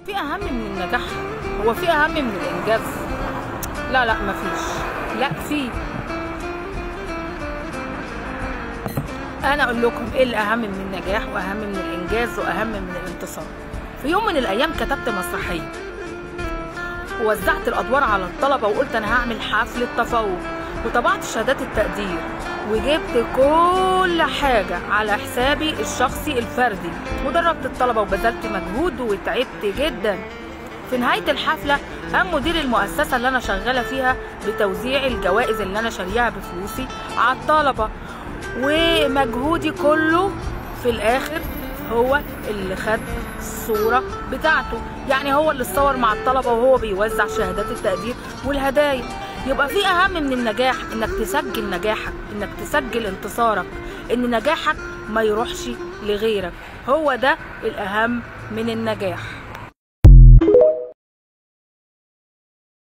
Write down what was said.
في اهم من النجاح؟ هو في اهم من الانجاز؟ لا لا مفيش. لا في. انا اقول لكم ايه الاهم من النجاح واهم من الانجاز واهم من الانتصار. في يوم من الايام كتبت مسرحيه ووزعت الادوار على الطلبه وقلت انا هعمل حفله تفوق، وطبعت شهادات التقدير وجبت كل حاجه على حسابي الشخصي الفردي، ودربت الطلبه وبذلت مجهود وتعبت جدا. في نهايه الحفله قام مدير المؤسسه اللي انا شغاله فيها بتوزيع الجوائز اللي انا شارياها بفلوسي على الطلبه، ومجهودي كله في الاخر هو اللي خد الصورة بتاعته، يعني هو اللي اتصور مع الطلبة وهو بيوزع شهادات التقدير والهدايا. يبقى في اهم من النجاح انك تسجل نجاحك، انك تسجل انتصارك، ان نجاحك ما يروحش لغيرك، هو ده الاهم من النجاح.